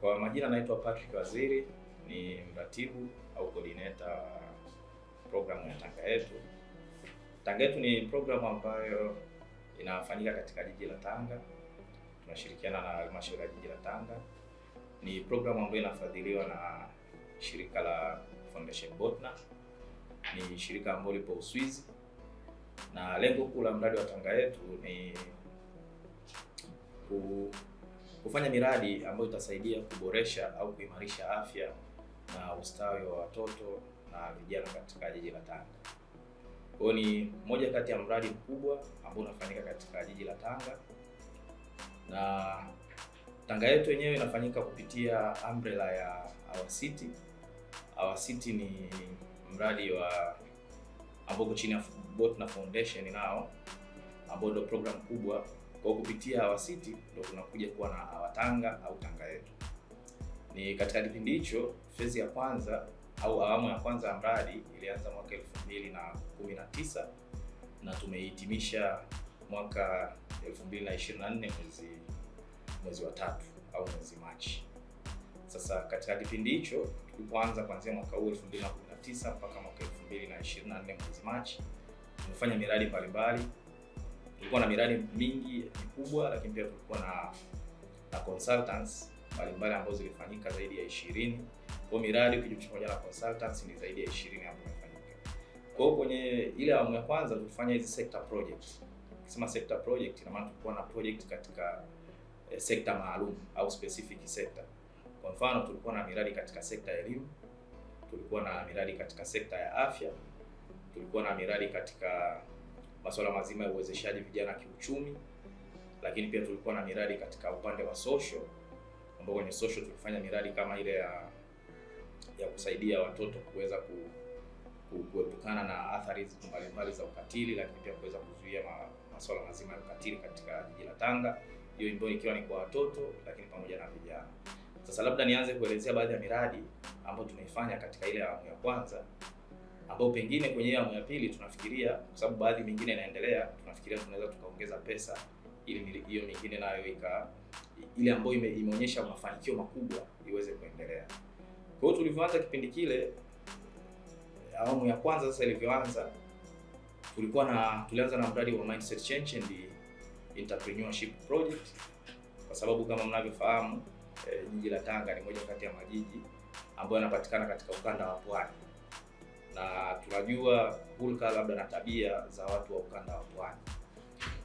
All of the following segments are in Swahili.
Kwa majina naitwa Patrick Waziri, ni mratibu au coordinator programu ya Tanga Yetu. Tanga Yetu ni programu ambayo inafanyika katika jiji la Tanga. Tunashirikiana na halmashauri ya jiji la Tanga. Ni programu ambayo inafadhiliwa na shirika la Foundation Botna. Ni shirika ambalo lipo Uswizi. Na lengo kuu la mradi wa Tanga Yetu ni kufanya miradi ambayo itasaidia kuboresha au kuimarisha afya na ustawi wa watoto na vijana katika jiji la Tanga. Kwa ni moja kati ya mradi mkubwa ambao unafanyika katika jiji la Tanga. Na Tanga Yetu yenyewe inafanyika kupitia umbrella ya Our City. Our City ni mradi wa ambao chini ya Botna Foundation nao ambao ndio program kubwa. Kwa kupitia Our City ndio tunakuja kuwa na Our Tanga au Tanga Yetu. Ni katika kipindi hicho phase ya kwanza au awamu ya kwanza ya mradi ilianza mwaka 2019 na tumehitimisha mwaka 2024 mwezi wa 3 au mwezi Machi. Sasa katika kipindi hicho tulipoanza kuanzia mwaka huu 2019 mpaka mwaka 2024 mwezi Machi tumefanya miradi mbalimbali. Tulikuwa na miradi mingi mikubwa, lakini pia tulikuwa na consultants mbalimbali ambazo zilifanyika zaidi ya 20. Kwa miradi ukijumlisha na consultants ni zaidi ya 20 ambazo zimefanyika. Kwa hiyo kwenye ile awamu ya kwanza tulifanya hizi sector projects. Ukisema sector project ina maana tulikuwa na project katika sector maalum au specific sector. Kwa mfano tulikuwa na miradi katika sekta ya elimu, tulikuwa na miradi katika sekta ya afya, tulikuwa na miradi katika masuala mazima ya uwezeshaji vijana kiuchumi, lakini pia tulikuwa na miradi katika upande wa social, ambapo kwenye social tulifanya miradi kama ile ya kusaidia watoto kuweza kuepukana na athari mbalimbali za ukatili, lakini pia kuweza kuzuia masuala mazima ya ukatili katika jiji la Tanga. Hiyo ndio ikiwa ni kwa watoto lakini pamoja na vijana. Sasa labda nianze kuelezea baadhi ya miradi ambayo tumeifanya katika ile awamu ya kwanza, ambao pengine kwenye awamu ya pili tunafikiria, kwa sababu baadhi mingine inaendelea, tunafikiria tunaweza tukaongeza pesa ili hiyo mingine nayo ile ambayo imeonyesha mafanikio makubwa iweze kuendelea. Kwa hiyo tulivyoanza kipindi kile awamu ya kwanza, sasa ilivyoanza tulianza na mradi wa Mindset Change and Entrepreneurship Project, kwa sababu kama mnavyofahamu jiji la Tanga ni moja kati ya majiji ambayo yanapatikana katika ukanda wa Pwani. Na tunajua hulka labda na tabia za watu wa ukanda wa Pwani.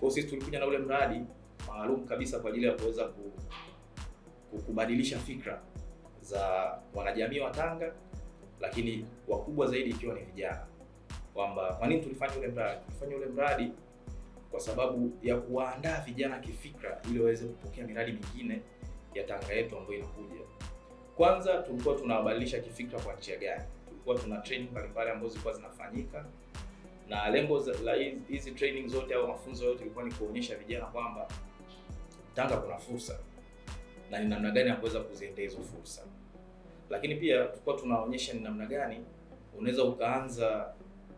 Kwa sisi tulikuja na ule mradi maalum kabisa kwa ajili ya kuweza kubadilisha fikra za wanajamii wa Tanga, lakini wakubwa zaidi ikiwa ni vijana. Kwamba kwa nini tulifanya ule mradi? Tulifanya ule mradi kwa sababu ya kuwaandaa vijana kifikra ili waweze kupokea miradi mingine ya Tanga Yetu ambayo inakuja. Kwanza tulikuwa tunawabadilisha kifikra kwa njia gani? Tulikuwa tuna training mbalimbali ambazo zilikuwa zinafanyika, na lengo la hizi training zote au mafunzo yote ilikuwa ni kuonyesha vijana kwamba Tanga kuna fursa na ni namna gani ya kuweza kuziendea hizo fursa. Lakini pia tulikuwa tunaonyesha ni namna gani unaweza ukaanza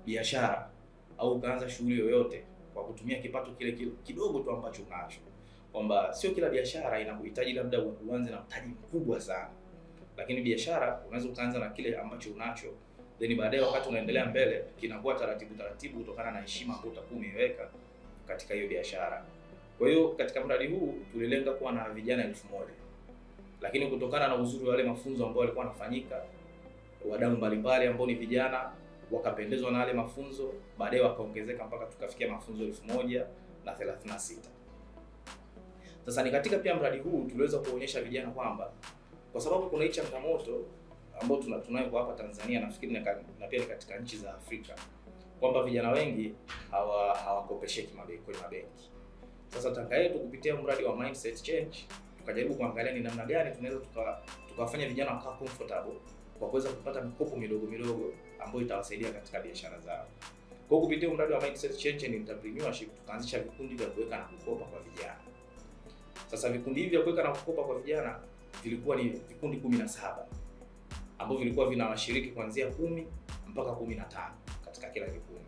biashara au ukaanza shughuli yoyote kwa kutumia kipato kile kidogo tu ambacho unacho. Kwamba sio kila biashara inakuhitaji labda uanze na mtaji mkubwa sana. Lakini biashara unaweza ukaanza na kile ambacho unacho, then baadaye wakati unaendelea mbele kinakuwa taratibu kutokana na heshima ambayo utakuwa umeiweka katika hiyo biashara. Kwa hiyo katika mradi huu tulilenga kuwa na vijana 1000. Lakini kutokana na uzuri wa wale mafunzo ambao walikuwa wanafanyika, wadau mbalimbali ambao ni vijana wakapendezwa na wale mafunzo, baadaye wakaongezeka mpaka tukafikia mafunzo 1036. Sasa ni katika pia mradi huu tuliweza kuonyesha vijana kwamba kwa sababu kuna hii changamoto ambayo tunayo kwa hapa Tanzania, nafikiri na pia katika nchi za Afrika, kwamba vijana wengi hawakopesheki kwenye mabenki. Sasa Tanga Yetu kupitia mradi wa Mindset Change tukajaribu kuangalia ni namna gani tunaweza tukawafanya vijana wakawa comfortable kwa kuweza kupata mikopo midogo ambayo itawasaidia katika biashara zao. Kwa kupitia mradi wa Mindset Change and Entrepreneurship tukaanzisha vikundi vya kuweka na kukopa kwa vijana. Sasa vikundi hivi vya kuweka na kukopa kwa vijana vilikuwa ni vikundi 17 ambavyo vilikuwa vina washiriki kuanzia 10 mpaka 15 katika kila kikundi.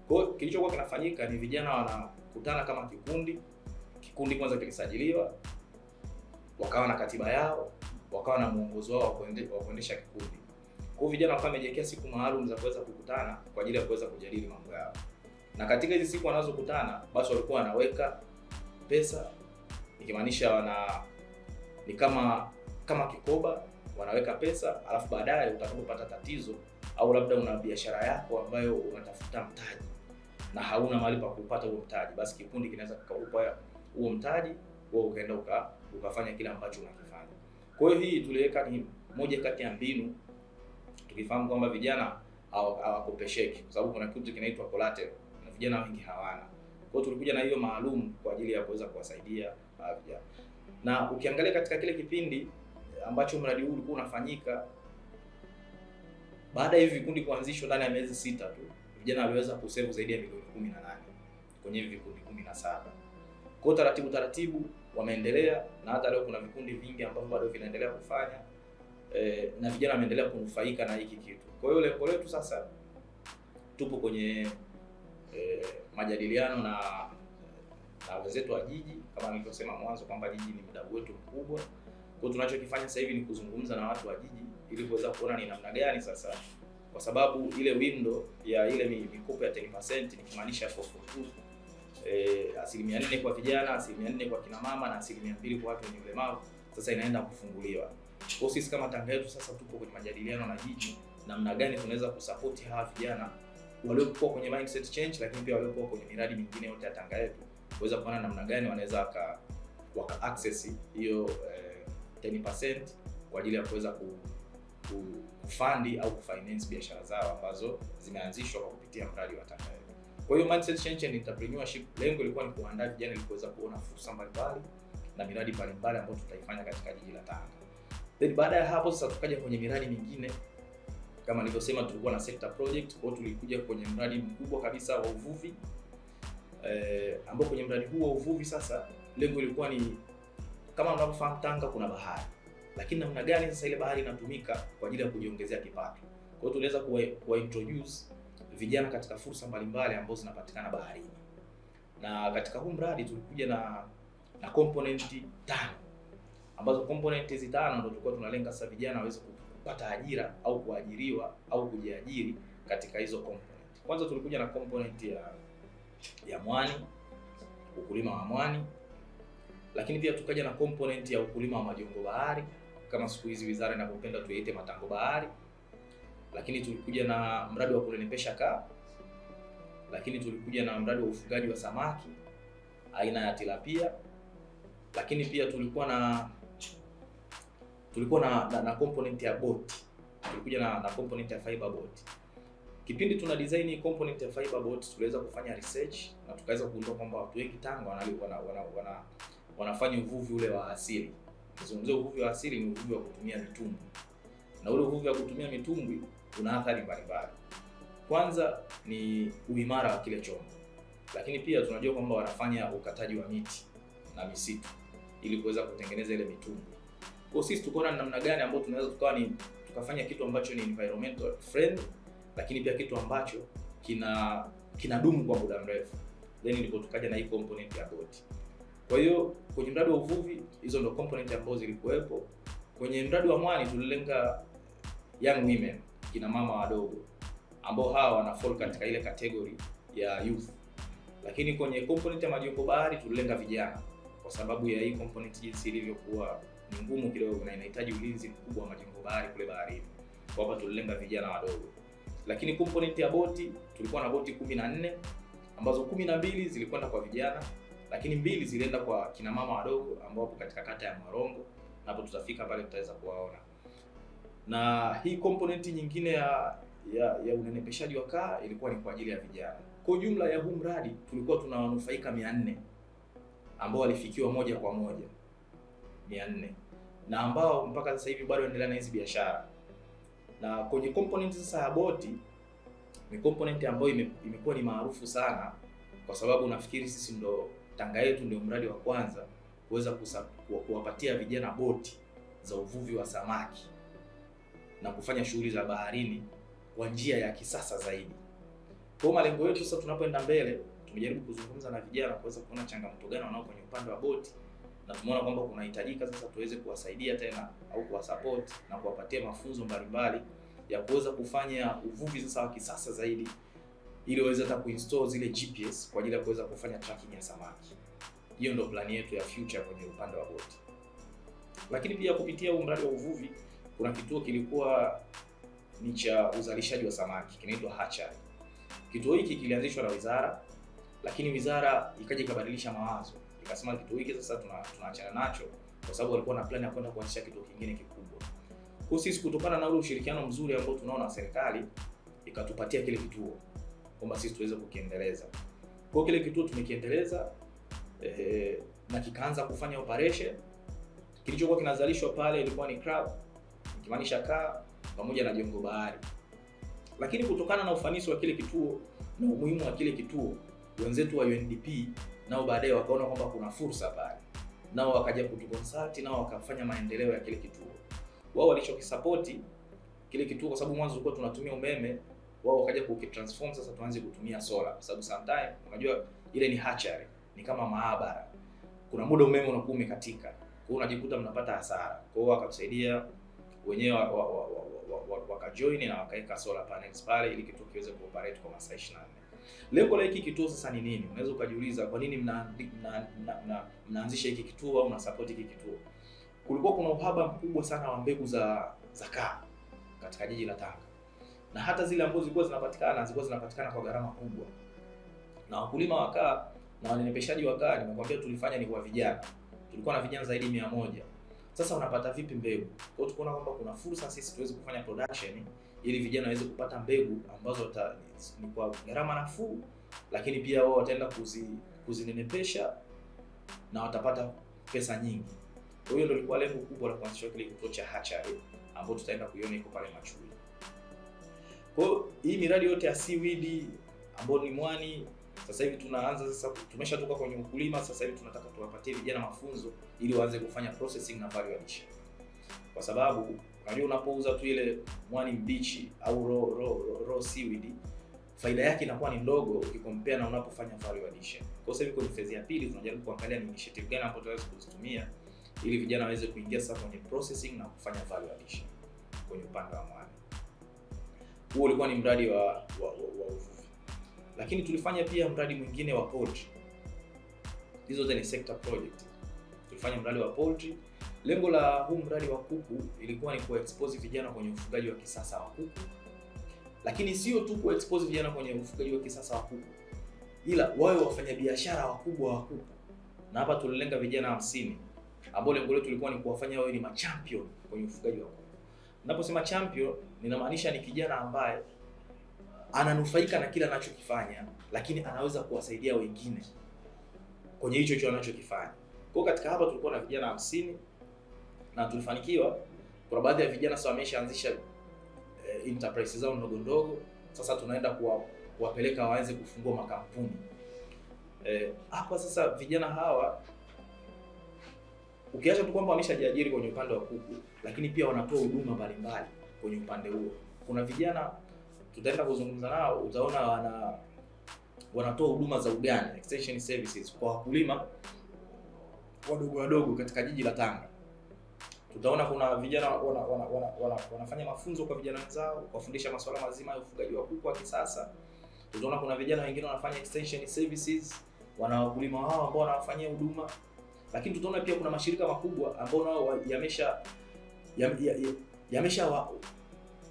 Kwa hiyo kilichokuwa kinafanyika ni vijana wanakutana kama kikundi kwanza kilisajiliwa, wakawa na katiba yao, wakawa na muongozo wao wa kuendesha kikundi. Kwa hiyo vijana wakawa wamejiwekea siku maalum za kuweza kukutana kwa ajili ya kuweza kujadili mambo yao. Na katika hizi siku wanazokutana, basi walikuwa wanaweka pesa, ikimaanisha ni kama kikoba, wanaweka pesa, alafu baadaye utakapopata tatizo au labda una biashara yako ambayo unatafuta mtaji na hauna mahali pa kupata huo mtaji, basi kikundi kinaweza kukupa huo mtaji, wewe ukaenda ukafanya kile ambacho unakifanya. Kwa hiyo hii tuliweka ni moja kati ya mbinu, tukifahamu kwamba vijana hawakopesheki, kwa sababu kuna kitu kinaitwa collateral na vijana wengi hawana. Kwa hiyo tulikuja na hiyo maalum kwa ajili ya kuweza kuwasaidia vijana. Na ukiangalia katika kile kipindi ambacho mradi huu ulikuwa unafanyika, baada ya hivi vikundi kuanzishwa ndani ya miezi 6 tu, vijana waliweza kusave zaidi ya milioni 18 kwenye hivi vikundi 17. Kwa taratibu wameendelea, na hata leo kuna vikundi vingi ambavyo bado vinaendelea kufanya na vijana wameendelea kunufaika na hiki kitu. Kwa hiyo lengo letu sasa, tupo kwenye majadiliano na wenzetu wa jiji, kama nilivyosema mwanzo kwamba jiji ni mdau wetu mkubwa. Kwa hiyo tunachokifanya sasa hivi ni kuzungumza na watu wa jiji ili kuweza kuona ni namna gani sasa, kwa sababu ile window ya ile mikopo ya 10% nikimaanisha 442, 4% kwa vijana, 4% kwa kina mama na 2% kwa watu wenye ulemavu, sasa inaenda kufunguliwa. Kwa sisi kama Tanga Yetu sasa tupo kwenye majadiliano na jiji namna gani tunaweza kusupport hawa vijana waliokuwa kwenye mindset change, lakini pia waliokuwa kwenye miradi mingine yote ya Tanga Yetu, kuweza kuona namna gani wanaweza waka access hiyo 10% kwa ajili ya kuweza kufandi au kufinance biashara zao ambazo zimeanzishwa kwa kupitia mradi wa Tanga Yetu. Kwa hiyo mindset change and entrepreneurship, lengo lilikuwa ni kuandaa vijana ili kuweza kuona fursa mbalimbali na miradi mbalimbali ambayo tutaifanya katika jiji la Tanga. Then baada ya hapo sasa tukaja kwenye miradi mingine. Kama nilivyosema, tulikuwa na sector project, kwa hiyo tulikuja kwenye mradi mkubwa kabisa wa uvuvi, ambao kwenye mradi huu wa uvuvi sasa lengo lilikuwa ni, kama mnavyofahamu Tanga kuna bahari, lakini namna gani sasa ile bahari inatumika kwa ajili ya kujiongezea kipato. Kwa hiyo tuliweza kuwa introduce vijana katika fursa mbalimbali ambazo zinapatikana baharini. Na katika huu mradi tulikuja na component 5, ambazo component hizi 5 ndio tulikuwa tunalenga sasa vijana waweze kupata ajira au kuajiriwa au kujiajiri katika hizo component. Kwanza tulikuja na component ya mwani, ukulima wa mwani, lakini pia tukaja na component ya ukulima wa majongo bahari, kama siku hizi wizara inapopenda tuiite matango bahari. Lakini tulikuja na mradi wa kunenepesha kaa, lakini tulikuja na mradi wa ufugaji wa samaki aina ya tilapia, lakini pia tulikuwa na component ya boat. Tulikuja na component ya fiber boat. Kipindi tuna design hii component ya fiber boat, tuliweza kufanya research na tukaweza kugundua kwamba watu wengi Tanga wanafanya uvuvi ule wa asili. Kuzungumzia uvuvi wa asili ni uvuvi wa kutumia mitumbwi. Na ule uvuvi wa kutumia mitumbwi una athari mbalimbali. Kwanza ni uimara wa kile chombo. Lakini pia tunajua kwamba wanafanya ukataji wa miti na misitu ili kuweza kutengeneza ile mitumbwi. Kwa sisi tukaona namna gani ambayo tunaweza tukafanya kitu ambacho ni environmental friendly, lakini pia kitu ambacho kinadumu kwa muda mrefu. Then ndipo tukaja na hii component ya boat. Kwa hiyo kwenye mradi wa uvuvi hizo ndio component ambazo zilikuwepo. Kwenye mradi wa mwani tulilenga young women, kina mama wadogo, ambao hawa wana fall katika ile category ya youth. Lakini kwenye component ya majongo bahari tulilenga vijana, kwa sababu ya hii component jinsi ilivyokuwa ni ngumu kidogo na inahitaji ulinzi mkubwa wa majongo bahari kule baharini. Kwa hapa tulilenga vijana wadogo. Lakini component ya boti tulikuwa na boti 14, ambazo 12 zilikwenda kwa vijana, lakini 2 zilienda kwa kina mama wadogo ambao wapo katika kata ya Mwarongo, na hapo tutafika pale tutaweza kuwaona. Na hii component nyingine ya unenepeshaji wa kaa ilikuwa ni kwa ajili ya vijana. Kwa jumla ya huu mradi tulikuwa tuna wanufaika 400 ambao walifikiwa moja kwa moja 400, na ambao mpaka sasa hivi bado wanaendelea na hizi biashara. Na kwenye component sasa ya boti ni component ambayo imekuwa ni maarufu sana, kwa sababu nafikiri sisi ndo Tanga Yetu ndio mradi wa kwanza kuweza kuwapatia vijana boti za uvuvi wa samaki na kufanya shughuli za baharini kwa njia ya kisasa zaidi. Kwa malengo yetu sasa tunapoenda mbele, tumejaribu kuzungumza na vijana kuweza kuona changamoto gani wanao kwenye upande wa boti, na tumeona kwamba kunahitajika sasa tuweze kuwasaidia tena au kuwasupport na kuwapatia mafunzo mbalimbali ya kuweza kufanya uvuvi sasa wa kisasa zaidi, ili waweze hata kuinstall zile GPS kwa ajili ya kuweza kufanya tracking ya samaki. Hiyo ndio plani yetu ya future kwenye upande wa boti. Lakini pia kupitia huu mradi wa uvuvi kuna kituo kilikuwa ni cha uzalishaji wa samaki kinaitwa hatchery. Kituo hiki kilianzishwa na wizara, lakini wizara ikaja ikabadilisha mawazo. Ikasema kituo hiki sasa tunaachana nacho kwa sababu walikuwa na plan ya kwenda kuanzisha kituo kingine kikubwa. Kwa sisi kutokana na ule ushirikiano mzuri ambao tunaona serikali ikatupatia kile kituo kwamba sisi tuweze kukiendeleza. Kwa kile kituo tumekiendeleza na kikaanza kufanya operation. Kilichokuwa kinazalishwa pale ilikuwa ni crab, ikimaanisha kaa pamoja na jongo bahari. Lakini kutokana na ufanisi wa kile kituo na umuhimu wa kile kituo, wenzetu wa UNDP nao baadaye wakaona kwamba kuna fursa pale. Nao wakaja kutuconsult, nao wakafanya maendeleo ya kile kituo. Wao walichokisupport kile kituo kwa sababu mwanzo tulikuwa tunatumia umeme, wao wakaja kukitransform sasa tuanze kutumia solar kwa sababu sometime unajua ile ni hatchery, ni kama maabara. Kuna muda umeme unakuwa umekatika. Kwa hiyo unajikuta mnapata hasara. Kwa hiyo wakatusaidia wenyewe wakajoin na wakaweka solar panels pale ili kituo kiweze kuoperate kwa masaa 24. Lengo la hiki kituo sasa ni nini? Unaweza ukajiuliza kwa nini mnaanzisha hiki kituo au mnasupport hiki kituo? Kulikuwa kuna uhaba mkubwa sana wa mbegu za kaa katika jiji la Tanga. Na hata zile ambazo zilikuwa zinapatikana kwa gharama kubwa. Na wakulima wa kaa na wanenepeshaji wa kaa nimekwambia tulifanya ni kwa vijana. Tulikuwa na vijana zaidi 100. Sasa unapata vipi mbegu? Kwa hiyo tukaona kwamba kuna fursa sisi tuweze kufanya production ili vijana waweze kupata mbegu ambazo ni kwa gharama nafuu, lakini pia wao wataenda kuzinenepesha na watapata pesa nyingi. Kwa hiyo ndio ilikuwa lengo kubwa la kuanzisha kile kituo cha hatchery ambapo tutaenda kuiona iko pale Machui. Kwa hiyo hii miradi yote ya seaweed ambayo ni mwani sasa hivi tunaanza sasa, tumeshatoka kwenye ukulima, sasa hivi tunataka tuwapatie vijana mafunzo ili waanze kufanya processing na value addition. Kwa sababu unajua unapouza tu ile mwani mbichi au raw seaweed, faida yake inakuwa ni ndogo ukikompare na unapofanya value addition. Kwa sababu kwenye phase ya pili tunajaribu kuangalia ni initiative gani ambazo tunaweza kuzitumia ili vijana waweze kuingia sasa kwenye processing na kufanya value addition kwenye upande wa mwani. Huo ulikuwa ni mradi wa uvuvi. Lakini tulifanya pia mradi mwingine wa poultry. Hizo zote ni sector project. Tulifanya mradi wa poultry. Lengo la huu mradi wa kuku ilikuwa ni kuexpose vijana kwenye ufugaji wa kisasa wa kuku. Lakini sio tu kuexpose vijana kwenye ufugaji wa kisasa wa kuku, ila wawe wafanyabiashara wakubwa wa kuku. Na hapa tulilenga vijana 50 ambao lengo letu lilikuwa ni kuwafanya wawe ni machampion kwenye ufugaji wa kuku. Ninaposema champion ninamaanisha ni kijana ambaye ananufaika na kila anachokifanya, lakini anaweza kuwasaidia wengine kwenye hicho anachokifanya. Kwa katika hapa tulikuwa na vijana 50 na tulifanikiwa. Kuna baadhi ya vijana sasa wameshaanzisha enterprise zao ndogo ndogo. Sasa tunaenda kuwapeleka waanze kufungua makampuni. Hapa sasa vijana hawa ukiacha tu kwamba wameshajiajiri kwenye upande wa kuku, lakini pia wanatoa huduma mbalimbali kwenye upande huo. Kuna vijana tutaenda kuzungumza nao, utaona wanatoa huduma za ugani, extension services kwa wakulima wadogo katika jiji la Tanga. Tutaona kuna vijana wanafanya mafunzo kwa vijana wenzao, kuwafundisha masuala mazima ya ufugaji wa kuku wa kisasa. Tutaona kuna vijana wengine wanafanya extension services, wana wakulima wao ambao wanawafanyia huduma. Lakini tutaona pia kuna mashirika makubwa ambao nao yamesha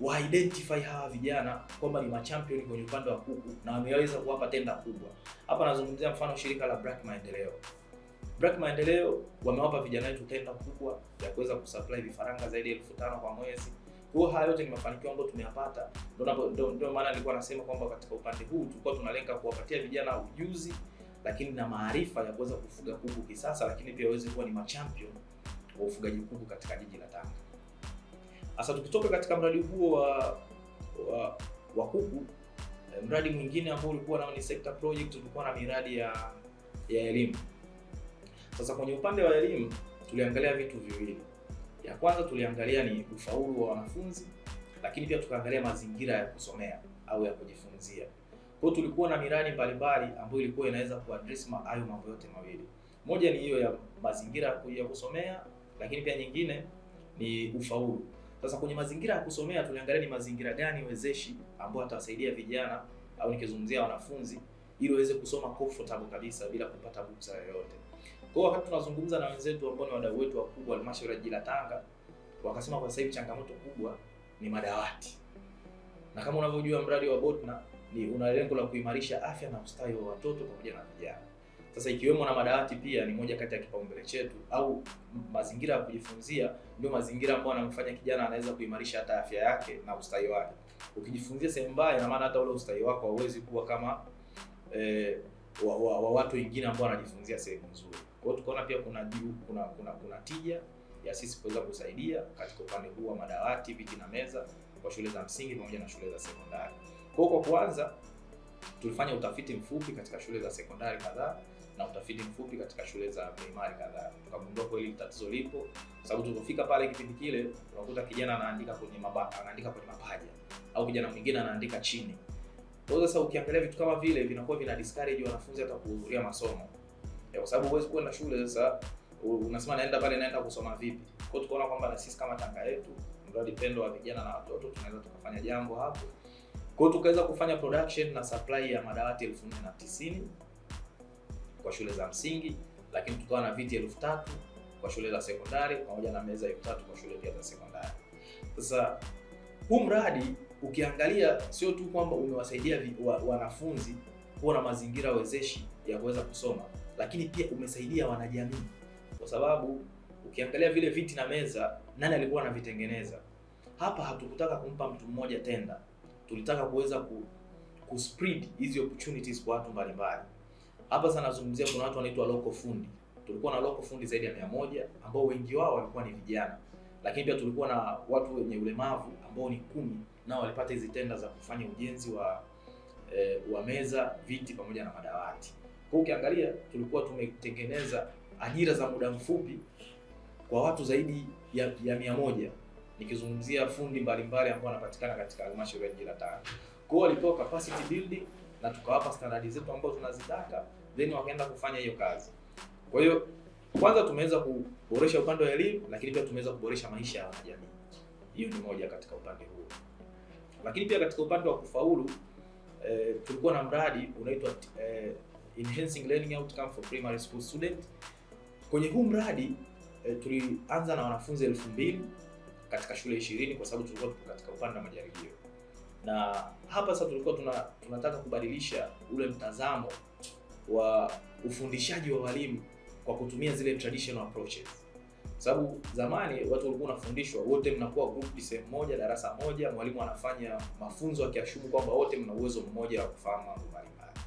wa identify hawa vijana kwamba ni machampion kwenye upande wa kuku na wameweza kuwapa tenda kubwa. Hapa nazungumzia mfano shirika la Black Maendeleo. Black Maendeleo wamewapa vijana wetu tenda kubwa ya kuweza kusupply vifaranga zaidi ya 1500 kwa mwezi. Kwa haya yote ni mafanikio ambayo tumeyapata. Ndio maana nilikuwa nasema kwamba katika upande huu tulikuwa tunalenga kuwapatia vijana ujuzi lakini na maarifa ya kuweza kufuga kuku kisasa, lakini pia waweze kuwa ni machampion wa ufugaji kuku katika jiji la Tanga. Sasa tukitoka katika mradi huo wa kuku, mradi mwingine ambao ulikuwa nao ni sector project, tulikuwa na miradi ya elimu. Sasa kwenye upande wa elimu tuliangalia vitu viwili. Ya kwanza tuliangalia ni ufaulu wa wanafunzi, lakini pia tukaangalia mazingira ya kusomea au ya kujifunzia. Kwa hiyo tulikuwa na miradi mbalimbali ambayo ilikuwa inaweza kuaddress hayo mambo yote mawili. Moja ni hiyo ya mazingira ya kusomea, lakini pia nyingine ni ufaulu. Sasa kwenye mazingira ya kusomea tuliangalia ni mazingira gani wezeshi ambao atawasaidia vijana au nikizungumzia wanafunzi ili waweze kusoma comfortable kabisa bila kupata bugza yoyote. Kwa wakati tunazungumza na wenzetu ambao ni wadau wetu wakubwa halmashauri ya jiji la Tanga, wakasema kwa sasa hivi changamoto kubwa ni madawati. Na kama unavyojua mradi wa Botna ni una lengo la kuimarisha afya na ustawi wa watoto pamoja na vijana. Sasa ikiwemo na madawati pia ni moja kati ya kipaumbele chetu, au mazingira ya kujifunzia ndio mazingira ambayo anamfanya kijana anaweza kuimarisha hata afya yake na ustawi wake. Ukijifunzia sehemu mbaya, ina maana hata ule ustawi wako hauwezi kuwa kama wa watu wengine ambao wanajifunzia sehemu nzuri. Kwa hiyo tukaona pia kuna tija ya sisi kuweza kusaidia katika upande huu wa madawati, viti na meza kwa shule za msingi pamoja na shule za sekondari. Kwa kwanza tulifanya utafiti mfupi katika shule za sekondari kadhaa na utafiti mfupi katika shule za primary kadhaa. Tukagundua kweli tatizo lipo, kwa sababu tulipofika pale kipindi kile unakuta kijana anaandika kwenye mapaja au kijana mwingine anaandika chini. Kwa hiyo sasa ukiangalia vitu kama vile vinakuwa vina discourage wanafunzi hata kuhudhuria masomo. Kwa sababu huwezi kwenda shule sasa unasema naenda kusoma vipi? Kwa hiyo tukaona kwamba na sisi kama Tanga yetu, mradi pendo wa vijana na watoto, tunaweza tukafanya jambo hapo. Kwa hiyo tukaweza kufanya production na supply ya madawati 1490 kwa shule za msingi, lakini tukawa na viti 3000 kwa shule za sekondari pamoja na meza 3000 kwa shule pia za sekondari. Sasa huu mradi ukiangalia sio tu kwamba umewasaidia wanafunzi kuwa na mazingira wezeshi ya kuweza kusoma, lakini pia umesaidia wanajamii. Kwa sababu ukiangalia vile viti na meza, nani alikuwa anavitengeneza? Hapa hatukutaka kumpa mtu mmoja tenda. Tulitaka kuweza spread hizi opportunities kwa watu mbalimbali. Hapa sana nazungumzia kuna watu wanaitwa local fundi. Tulikuwa na local fundi zaidi ya 100 ambao wengi wao walikuwa ni vijana. Lakini pia tulikuwa na watu wenye ulemavu ambao ni 10 nao walipata hizi tenda za kufanya ujenzi wa meza, viti pamoja na madawati. Kwa ukiangalia tulikuwa tumetengeneza ajira za muda mfupi kwa watu zaidi ya 100. Nikizungumzia fundi mbalimbali ambao wanapatikana katika halmashauri ya jiji la Tanga. Kwa hiyo walipewa capacity building na tukawapa standards zetu ambazo tunazitaka, then wakaenda kufanya hiyo kazi. Kwa hiyo kwanza tumeweza kuboresha upande wa elimu, lakini pia tumeweza kuboresha maisha ya wanajamii. Hiyo ni moja katika upande huo. Lakini pia katika upande wa kufaulu tulikuwa na mradi unaitwa Enhancing Learning Outcome for Primary School Student. Kwenye huu mradi tulianza na wanafunzi 2000 katika shule 20 kwa sababu tulikuwa katika upande wa majaribio. Na hapa sasa tulikuwa tunataka kubadilisha ule mtazamo wa ufundishaji wa walimu kwa kutumia zile traditional approaches. Sababu zamani watu walikuwa wanafundishwa wote mnakuwa group sehemu moja, darasa moja, mwalimu anafanya mafunzo akiashumu kwamba wote mna uwezo mmoja wa kufahamu mambo mbalimbali.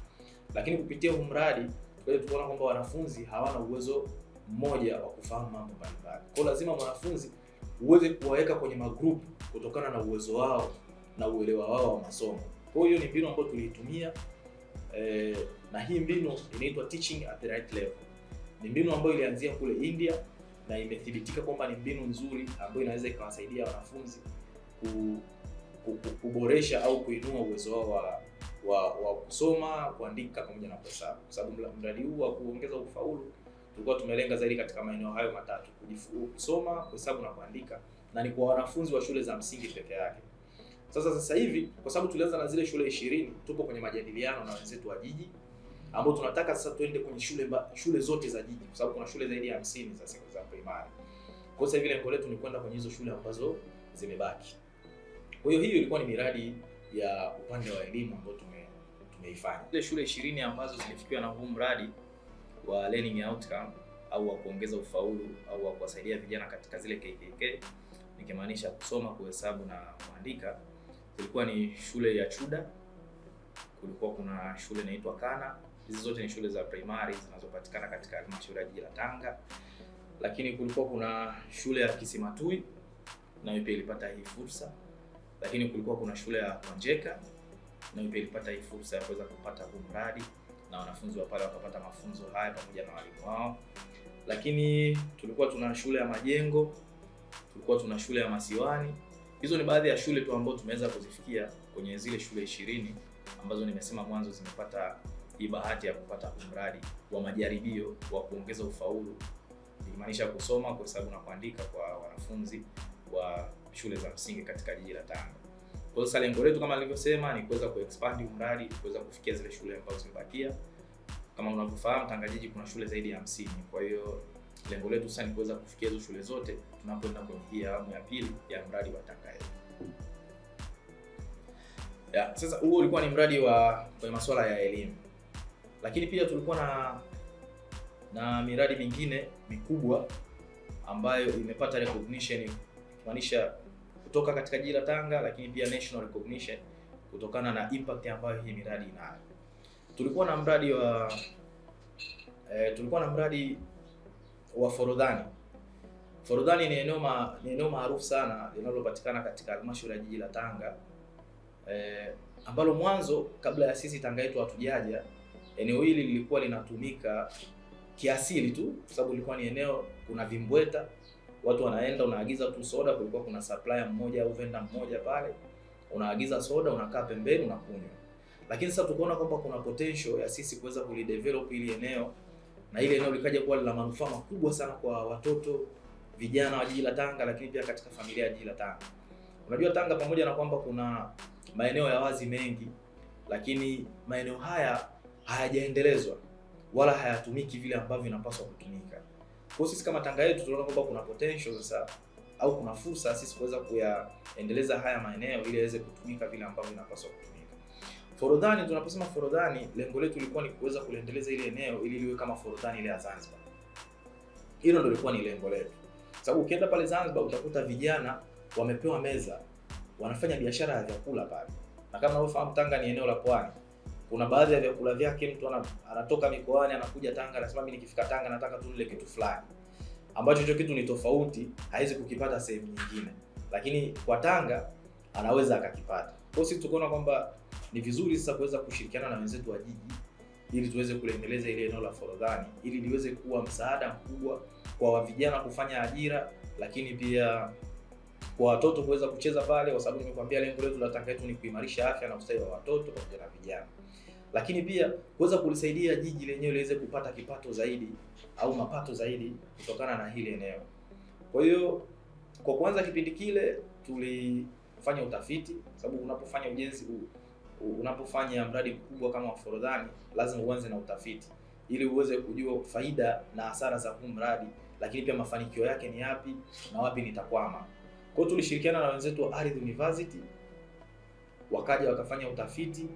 Lakini kupitia huu mradi tukaona kwamba wanafunzi hawana uwezo mmoja wa kufahamu mambo mbalimbali. Kwa hiyo lazima mwanafunzi uweze kuwaweka kwenye magroup kutokana na uwezo wao na uelewa wao wa masomo. Kwa hiyo ni mbinu ambayo tuliitumia na hii mbinu inaitwa teaching at the right level. Ni mbinu ambayo ilianzia kule India na imethibitika kwamba ni mbinu nzuri ambayo inaweza ikawasaidia wanafunzi kuboresha au kuinua uwezo wao wa kusoma, kuandika pamoja na kuhesabu. Kwa sababu mradi huu wa kuongeza ufaulu tulikuwa tumelenga zaidi katika maeneo hayo matatu: kusoma, kuhesabu na kuandika, na ni kwa wanafunzi wa shule za msingi peke yake. Sasa hivi kwa sababu tulianza na zile shule 20, tupo kwenye majadiliano na wenzetu wa jiji ambao tunataka sasa tuende kwenye shule zote za jiji, kwa sababu kuna shule zaidi ya 50 za primary. Kwa sasa hivi lengo letu ni kwenda kwenye hizo shule ambazo zimebaki. Kwa hiyo ilikuwa ni miradi ya upande wa elimu ambayo tumeifanya. Zile shule 20 ambazo zilifikiwa na huu mradi wa learning outcome au wa kuongeza ufaulu au wa kuwasaidia vijana katika zile KKK, nikimaanisha kusoma, kuhesabu na kuandika, kulikuwa ni shule ya Chuda, kulikuwa kuna shule inaitwa Kana. Hizi zote ni shule za primary zinazopatikana katika halmashauri ya jiji la Tanga. Lakini kulikuwa kuna shule ya Kisimatui nayo pia ilipata hii fursa. Lakini kulikuwa kuna shule ya Wanjeka nayo pia ilipata hii fursa ya kuweza kupata huu mradi, na wanafunzi wa pale wakapata mafunzo haya pamoja na walimu wao. Lakini tulikuwa tuna shule ya Majengo, tulikuwa tuna shule ya Masiwani. Hizo ni baadhi ya shule tu ambazo tumeweza kuzifikia kwenye zile shule 20 ambazo nimesema mwanzo zimepata hii bahati ya kupata mradi wa majaribio wa kuongeza ufaulu, ikimaanisha kusoma, kuhesabu na kuandika kwa wanafunzi wa shule za msingi katika jiji la Tanga. Kwa hiyo sasa lengo letu kama nilivyosema ni kuweza kuexpand mradi, kuweza kufikia zile shule ambazo zimebakia. Kama unavyofahamu Tanga jiji kuna shule zaidi ya 50. Kwa hiyo lengo letu sasa ni kuweza kufikia hizo shule zote tunapoenda kwenye hii awamu ya pili ya mradi wa Tanga Yetu. Sasa huo ulikuwa ni mradi wa kwenye masuala ya elimu. Lakini pia tulikuwa na miradi mingine mikubwa ambayo imepata recognition, kumaanisha kutoka katika jiji la Tanga, lakini pia national recognition kutokana na impact ambayo hii miradi inayo. Tulikuwa na mradi wa Forodhani. Forodhani ni eneo maarufu sana linalopatikana katika halmashauri ya jiji la Tanga. Ambalo mwanzo kabla ya sisi Tanga Yetu hatujaja, eneo hili lilikuwa linatumika kiasili tu, kwa sababu lilikuwa ni eneo kuna vimbweta, watu wanaenda unaagiza tu soda, kulikuwa kuna supplier mmoja au vendor mmoja pale, unaagiza soda, unakaa pembeni unakunywa. Lakini sasa tukaona kwamba kuna potential ya sisi kuweza kulidevelop ili eneo, na ile eneo likaja kuwa la manufaa makubwa sana kwa watoto, vijana wa jiji la Tanga, lakini pia katika familia ya jiji la Tanga. Unajua Tanga pamoja na kwamba kuna maeneo ya wazi mengi, lakini maeneo haya hayajaendelezwa wala hayatumiki vile ambavyo inapaswa kutumika. Kwa sisi kama Tanga Yetu tunaona kwamba kuna potential sasa au kuna fursa sisi kuweza kuyaendeleza haya maeneo ili yaweze kutumika vile ambavyo inapaswa kutumika. Forodhani, tunaposema Forodhani, lengo letu lilikuwa ni kuweza kuendeleza ile eneo ili liwe kama Forodhani ile ya Zanzibar. Hilo ndio lilikuwa ni lengo letu. Sababu ukienda pale Zanzibar utakuta vijana wamepewa meza, wanafanya biashara ya vyakula pale. Na kama unavyofahamu Tanga ni eneo la pwani. Kuna baadhi ya vyakula vyake mtu anatoka mikoani anakuja Tanga anasema mimi nikifika Tanga nataka tu nile kitu fulani, ambacho hicho kitu ni tofauti, haiwezi kukipata sehemu nyingine. Lakini kwa Tanga anaweza akakipata. Kwa hiyo sisi tukaona kwamba ni vizuri sasa kuweza kushirikiana na wenzetu wa jiji ili tuweze kuendeleza ile eneo la Forodhani ili liweze kuwa msaada mkubwa kwa vijana kufanya ajira, lakini pia kwa watoto kuweza kucheza pale, kwa sababu nimekuambia lengo letu la Tanga Yetu ni kuimarisha afya na ustawi wa watoto pamoja na vijana. Lakini pia kuweza kulisaidia jiji lenyewe liweze kupata kipato zaidi au mapato zaidi kutokana na hili eneo. Kwa hiyo kwa kuanza kipindi kile tulifanya utafiti, sababu unapofanya ujenzi unapofanya mradi mkubwa kama wa Forodhani lazima uanze na utafiti ili uweze kujua faida na hasara za huu mradi, lakini pia mafanikio yake ni yapi na wapi nitakwama. Kwa hiyo tulishirikiana na wenzetu wa Ardhi University, wakaja wakafanya utafiti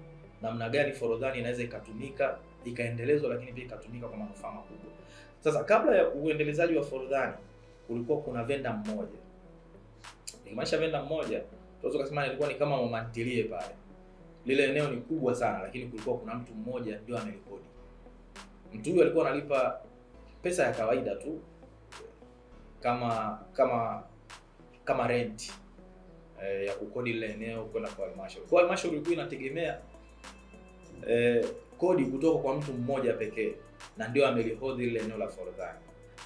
namna gani Forodhani inaweza ikatumika, ikaendelezwa, lakini pia ikatumika kwa manufaa makubwa. Sasa kabla ya uendelezaji wa Forodhani kulikuwa kuna vendor mmoja. Nikimaanisha vendor mmoja, tunaweza kusema ilikuwa ni kama mama ntilie pale. Lile eneo ni kubwa sana, lakini kulikuwa kuna mtu mmoja ndio amerekodi. Mtu huyo alikuwa analipa pesa ya kawaida tu kama rent ya kukodi ile eneo kwenda kwa halmashauri. Kwa halmashauri ilikuwa inategemea kodi kutoka kwa mtu mmoja pekee, na ndio amelihodhi ile eneo la Forodhani.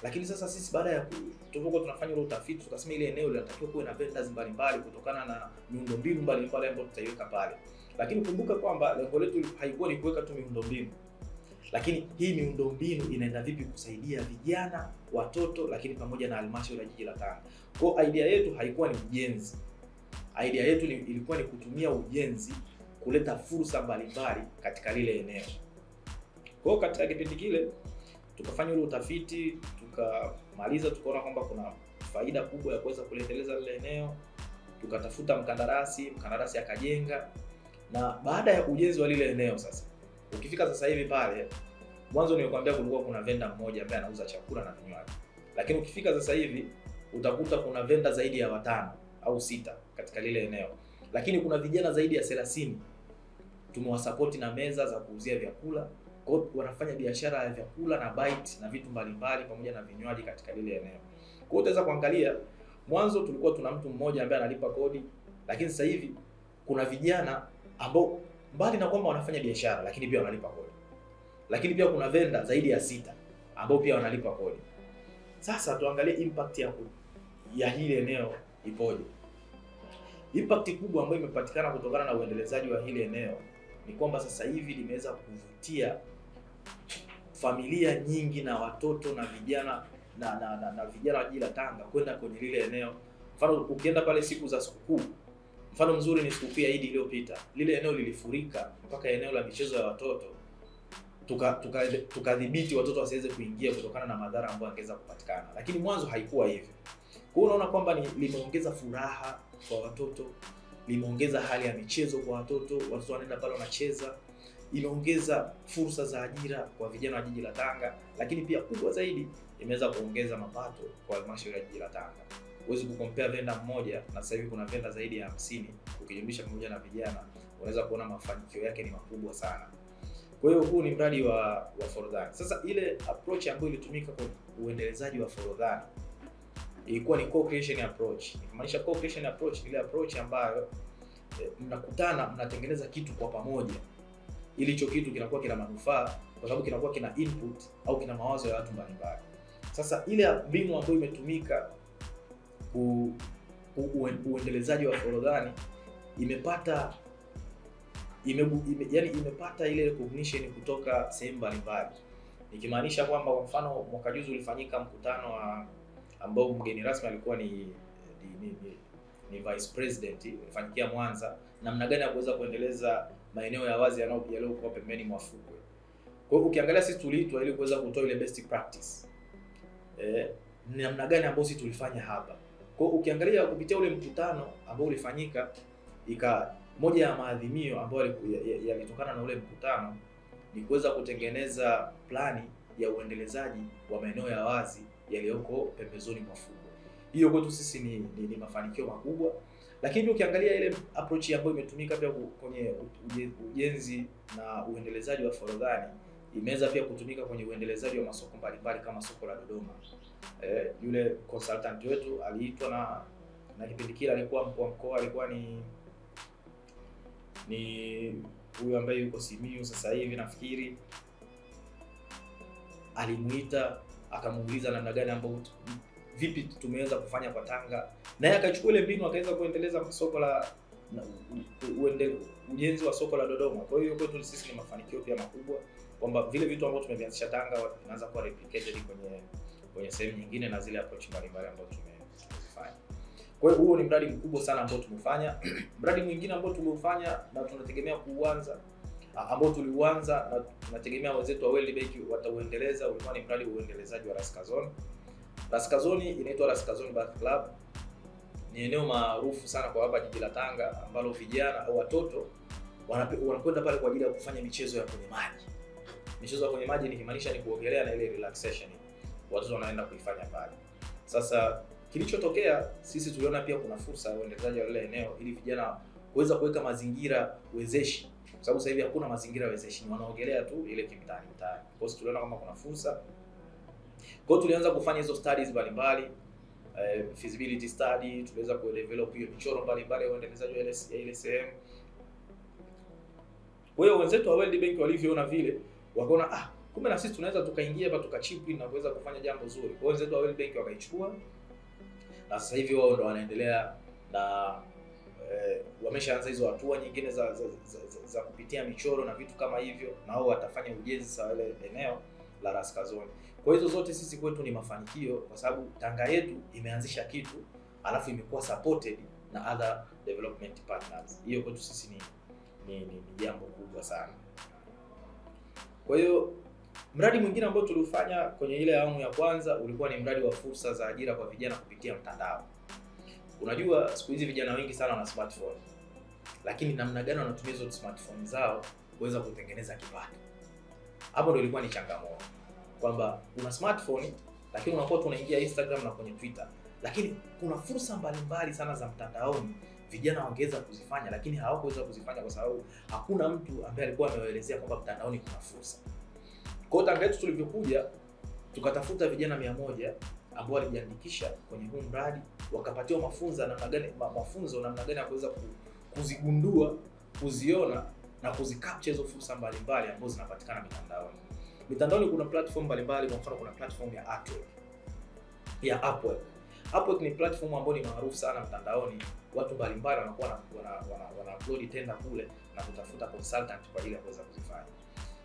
Lakini sasa sisi baada ya tulipokuwa tunafanya ule utafiti tukasema ile eneo linatakiwa kuwe na vendors mbalimbali kutokana na miundombinu mbalimbali ambayo tutaiweka pale. Lakini kumbuka kwamba lengo letu haikuwa ni kuweka tu miundombinu, lakini hii miundombinu inaenda vipi kusaidia vijana, watoto, lakini pamoja na halmashauri ya jiji la Tanga. Kwa idea yetu haikuwa ni ujenzi. Idea yetu ilikuwa ni kutumia ujenzi kuleta fursa mbalimbali katika lile eneo. Kwa hiyo katika kipindi kile tukafanya ule utafiti, tukamaliza, tukaona kwamba kuna faida kubwa ya kuweza kuendeleza lile eneo. Tukatafuta mkandarasi akajenga, na baada ya ujenzi wa lile eneo sasa, ukifika sasa hivi pale, mwanzo nilikwambia kulikuwa kuna vendor mmoja ambaye anauza chakula na vinywaji. Lakini ukifika sasa hivi utakuta kuna vendor zaidi ya 5 au 6 katika lile eneo. Lakini kuna vijana zaidi ya 30 tumewasupport na meza za kuuzia vyakula. Kwa hiyo wanafanya biashara ya vyakula na bite na vitu mbalimbali pamoja na vinywaji katika lile eneo. Kwa hiyo utaweza kuangalia, mwanzo tulikuwa tuna mtu mmoja ambaye analipa kodi, lakini sasa hivi kuna vijana ambao mbali na kwamba wanafanya biashara lakini pia wanalipa kodi. Lakini pia kuna vendor zaidi ya 6 ambao pia wanalipa kodi. Sasa tuangalie impact ya hili eneo ipoje. Impact kubwa ambayo imepatikana kutokana na uendelezaji wa hili eneo ni kwamba sasa hivi limeweza kuvutia familia nyingi na watoto na vijana na vijana wa jiji la Tanga kwenda kwenye lile eneo. Mfano ukienda pale siku za sikukuu, mfano mzuri ni sikukuu ya Eid iliyopita, lile eneo lilifurika mpaka eneo la michezo ya watoto tukadhibiti watoto wasiweze kuingia kutokana na madhara ambayo angeweza kupatikana, lakini mwanzo haikuwa hivyo. Kwa hiyo unaona kwamba limeongeza furaha kwa watoto, limeongeza hali ya michezo kwa watoto wanaenda pale wanacheza, imeongeza fursa za ajira kwa vijana wa jiji la Tanga, lakini pia kubwa zaidi imeweza kuongeza mapato kwa halmashauri ya jiji la Tanga. Huwezi kukompea venda mmoja na sasa hivi kuna venda zaidi ya 50 ukijumlisha pamoja na vijana, unaweza kuona mafanikio yake ni makubwa sana. Kwa hiyo huu ni mradi wa Forodhani. Sasa ile approach ambayo ilitumika kwa uendelezaji wa Forodhani ilikuwa ni co-creation approach. Nikimaanisha co-creation approach, ile approach ambayo mnakutana mnatengeneza kitu kwa pamoja, ili hicho kitu kinakuwa kina manufaa kwa sababu kinakuwa kina input au kina mawazo ya watu mbalimbali. Sasa ile mbinu ambayo imetumika uendelezaji wa Forodhani imepata ile recognition kutoka sehemu mbalimbali. Nikimaanisha kwamba kwa mfano mwaka juzi ulifanyika mkutano ambao mgeni rasmi alikuwa ni Vice President, ulifanyikia Mwanza, namna gani ya kuweza kuendeleza maeneo ya wazi yaliyokuwa pembeni mwa fukwe. Kwa hiyo ukiangalia sisi tuliitwa ili kuweza kutoa ile best practice. Namna gani ambayo sisi tulifanya hapa. Kwa hiyo ukiangalia kupitia ule mkutano ambao ulifanyika, moja ya maadhimio ambayo yalitokana na ule mkutano ni kuweza kutengeneza plani ya uendelezaji wa maeneo ya wazi yaliyoko pembezoni mwa fukwe. Hiyo kwetu sisi ni mafanikio makubwa. Lakini ukiangalia ile approach ambayo imetumika pia kwenye ujenzi na uendelezaji wa Forodhani, imeweza pia kutumika kwenye uendelezaji wa masoko mbalimbali kama soko la Dodoma. Yule consultant wetu aliitwa na kipindi kile alikuwa mkuu wa mkoa, alikuwa ni huyu ambaye yuko Simiyu sasa hivi nafikiri. Alimuita akamuuliza namna gani ambapo vipi tumeweza kufanya kwa Tanga, na yeye akachukua ile mbinu akaweza kuendeleza soko la ujenzi wa soko la Dodoma. Kwa hiyo kwetu sisi ni mafanikio pia makubwa kwamba vile vitu ambavyo tumevianzisha Tanga vinaanza kuwa replicated kwenye sehemu nyingine na zile approach mbalimbali ambazo tumefanya. Kwa hiyo huo ni mradi mkubwa sana ambao tumefanya. Mradi mwingine ambao tumeufanya na tunategemea kuuanza, ambao tuliuanza na tunategemea wenzetu wa World Bank watauendeleza, ulikuwa ni mradi wa uendelezaji wa Raskazoni. Raskazoni inaitwa Raskazoni Bath Club. Ni eneo maarufu sana kwa hapa jiji la Tanga ambalo vijana au watoto wanakwenda pale kwa ajili ya kufanya michezo ya kwenye maji. Michezo ya kwenye maji nikimaanisha ni kuogelea na ile relaxation. Watoto wanaenda kuifanya pale. Sasa kilichotokea, sisi tuliona pia kuna fursa ya uendelezaji wa ile eneo ili vijana kuweza kuweka mazingira wezeshi. Kwa sababu sasa hivi hakuna mazingira wezeshi, wanaogelea tu ile kimtaani. Kwa hiyo tuliona kama kuna fursa. Kwa hiyo tulianza kufanya hizo studies mbalimbali, feasibility study, tuliweza kudevelop hiyo michoro mbalimbali ya uendelezaji wa ile sehemu. Kwa hiyo wenzetu wa World Bank walivyoona vile, wakaona kumbe na sisi tunaweza tukaingia hapa tukachip in na kuweza kufanya jambo zuri. Kwa hiyo wenzetu wa World Bank wakaichukua, na sasa hivi wao ndo wanaendelea na wameshaanza hizo hatua nyingine za kupitia michoro na vitu kama hivyo, na wao watafanya ujenzi sawa ile eneo la Raskazoni. Kwa hizo zote sisi kwetu ni mafanikio kwa sababu Tanga yetu imeanzisha kitu alafu imekuwa supported na other development partners. Hiyo kwetu sisi ni jambo kubwa sana. Kwa hiyo mradi mwingine ambao tuliufanya kwenye ile awamu ya kwanza ulikuwa ni mradi wa fursa za ajira kwa vijana kupitia mtandao. Unajua siku hizi vijana wengi sana wana smartphone. Lakini namna gani wanatumia hizo smartphone zao kuweza kutengeneza kipato? Hapo ndio ilikuwa ni changamoto. Kwamba una smartphone lakini unakuwa tunaingia Instagram na kwenye Twitter. Lakini kuna fursa mbalimbali sana za mtandaoni vijana wangeweza kuzifanya lakini hawakuweza kuzifanya kwa sababu hakuna mtu ambaye alikuwa amewaelezea kwamba mtandaoni kuna fursa. Kwa hiyo Tanga yetu tulivyokuja tukatafuta vijana 100 ambao walijiandikisha kwenye huu mradi, wakapatiwa mafunzo namna gani ya kuweza kuzigundua, kuziona na kuzicapture hizo fursa mbalimbali ambazo zinapatikana mitandaoni. Mitandaoni kuna platform mbalimbali, kwa mfano kuna platform ya Upwork. Upwork ni platform ambayo ni maarufu sana mtandaoni. Watu mbalimbali wanakuwa wana upload tenda kule na kutafuta consultant kwa ajili ya kuweza kuzifanya.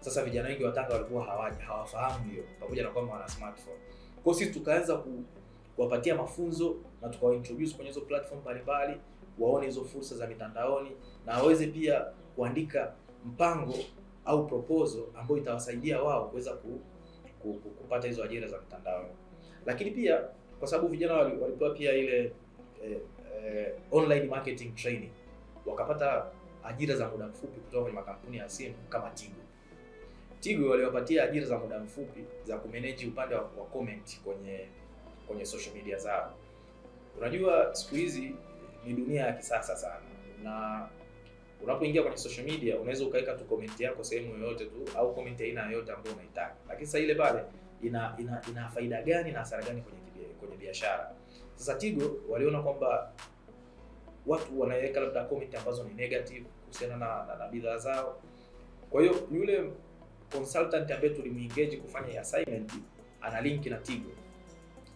Sasa vijana wengi wa Tanga walikuwa hawafahamu hiyo, pamoja na kwamba wana smartphone. Kwa sisi tukaanza kuwapatia mafunzo na tukawa introduce kwenye hizo platform mbalimbali, waone hizo fursa za mitandaoni na waweze pia kuandika mpango au proposal ambayo itawasaidia wao kuweza kupata hizo ajira za mitandaoni. Lakini pia kwa sababu vijana walipewa pia ile online marketing training, wakapata ajira za muda mfupi kutoka kwenye makampuni ya simu kama Tigo waliwapatia ajira za muda mfupi za kumanage upande wa comment kwenye social media zao. Unajua siku hizi ni dunia ya kisasa sana, na unapoingia kwenye social media unaweza ukaweka tu comment yako sehemu yoyote tu, au comment aina yoyote ambayo unaitaka. Lakini sasa ile pale ina faida gani na hasara gani kwenye biashara? Sasa Tigo waliona kwamba watu wanaweka labda comment ambazo ni negative kuhusiana na bidhaa zao. Kwa hiyo yule consultant ambaye tulimuengage kufanya assignment ana link na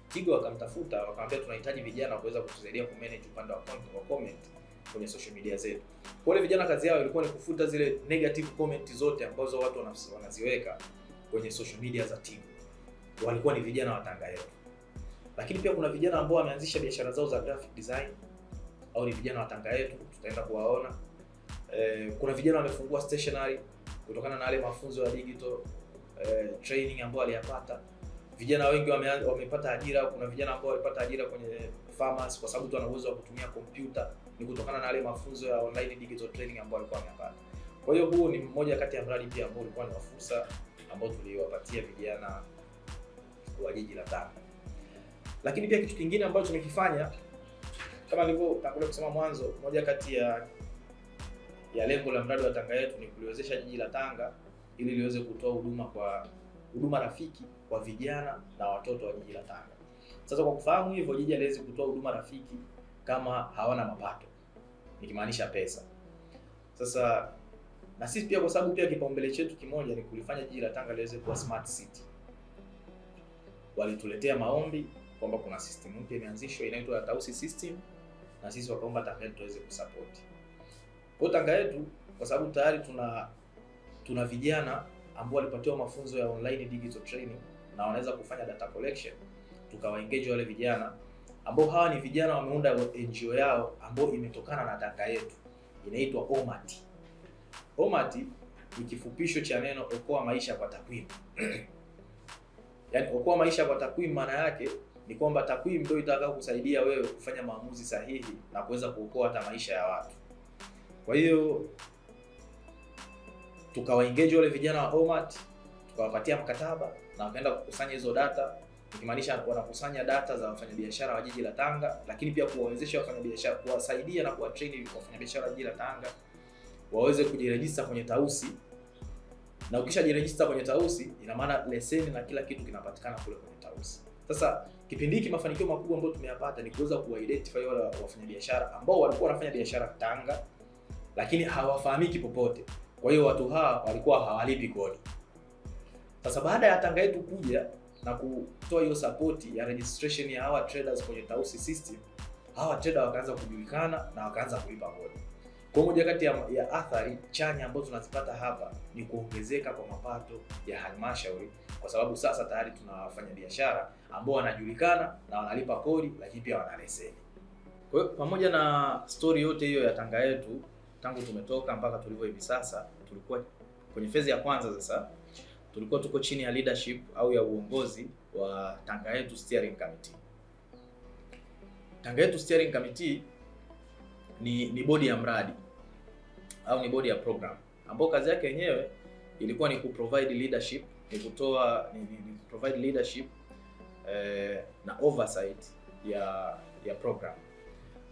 Tigo wakamtafuta, wakamwambia tunahitaji vijana kuweza kutusaidia kumanage upande wa comment kwenye social media zetu. Kwa hiyo vijana kazi yao ilikuwa ni kufuta zile negative comment zote ambazo watu wanaziweka kwenye social media za Tigo. Walikuwa ni vijana wa Tanga yetu. Lakini pia kuna vijana ambao wameanzisha biashara zao za graphic design, au ni vijana wa Tanga yetu, tutaenda kuwaona. Kuna vijana wamefungua stationery kutokana na yale mafunzo ya digital training ambao waliyapata. Vijana wengi wamepata ajira. Kuna vijana ambao walipata ajira kwenye farmers kwa sababu tu wana uwezo wa kutumia kompyuta, ni kutokana na yale mafunzo ya online digital training ambao walikuwa wameyapata. Kwa hiyo huu ni mmoja kati ya mradi pia ambao ulikuwa ni fursa ambao tuliwapatia vijana wa jiji la Tanga. Lakini pia kitu kingine ambacho tumekifanya, kama nilivyotangulia kusema mwanzo, moja kati ya lengo la mradi wa Tanga yetu ni kuliwezesha jiji la Tanga ili liweze kutoa huduma rafiki kwa vijana na watoto wa jiji la Tanga. Sasa kwa kufahamu hivyo, jiji haliwezi kutoa huduma rafiki kama hawana mapato, nikimaanisha pesa. Sasa na sisi pia, kwa sababu pia kipaumbele chetu kimoja ni kulifanya jiji la Tanga liweze kuwa smart city, walituletea maombi kwamba kuna system mpya imeanzishwa inaitwa Tausi system, na sisi wakaomba Tanga yetu tuweze kusupport. Kwa Tanga yetu, kwa sababu tayari tuna vijana ambao walipatiwa mafunzo ya online digital training na wanaweza kufanya data collection, tukawaengage wale vijana ambao hawa ni vijana wameunda NGO yao ambao imetokana na Tanga yetu, inaitwa OMAT. OMAT ni kifupisho cha neno okoa maisha kwa takwimu. Yaani okoa maisha kwa takwimu maana yake ni kwamba takwimu ndio itakao kusaidia wewe kufanya maamuzi sahihi na kuweza kuokoa hata maisha ya watu. Kwa hiyo tukawaengage wale vijana wa OMAT, tukawapatia mkataba na wakaenda kukusanya hizo data, ikimaanisha wanakusanya data za wafanyabiashara wa jiji la Tanga, lakini pia kuwawezesha wafanyabiashara, kuwasaidia na kuwatrain wafanyabiashara wa jiji la Tanga waweze kujiregister kwenye Tausi. Na ukishajiregister kwenye Tausi, ina maana leseni na kila kitu kinapatikana kule kwenye Tausi. Sasa kipindi hiki mafanikio makubwa ambayo tumeyapata ni kuweza kuidentify wale wafanyabiashara ambao walikuwa wanafanya biashara Tanga lakini hawafahamiki popote. Kwa hiyo watu hawa walikuwa hawalipi kodi. Sasa baada ya Tanga yetu kuja na kutoa hiyo support ya registration ya hawa traders kwenye Tausi system, hawa trader wakaanza kujulikana na wakaanza kulipa kodi. Kwa moja kati ya athari chanya ambazo tunazipata hapa ni kuongezeka kwa mapato ya halmashauri, kwa sababu sasa tayari tunawafanya biashara ambao wanajulikana na wanalipa kodi, lakini pia wana leseni. Kwa hiyo pamoja na story yote hiyo ya Tanga yetu, tangu tumetoka mpaka tulivyo hivi sasa, tulikuwa kwenye phase ya kwanza. Sasa tulikuwa tuko chini ya leadership au ya uongozi wa Tanga yetu steering committee. Tanga yetu steering committee ni bodi ya mradi au ni bodi ya program ambao kazi yake yenyewe ilikuwa ni kuprovide leadership, ni provide leadership na oversight ya program.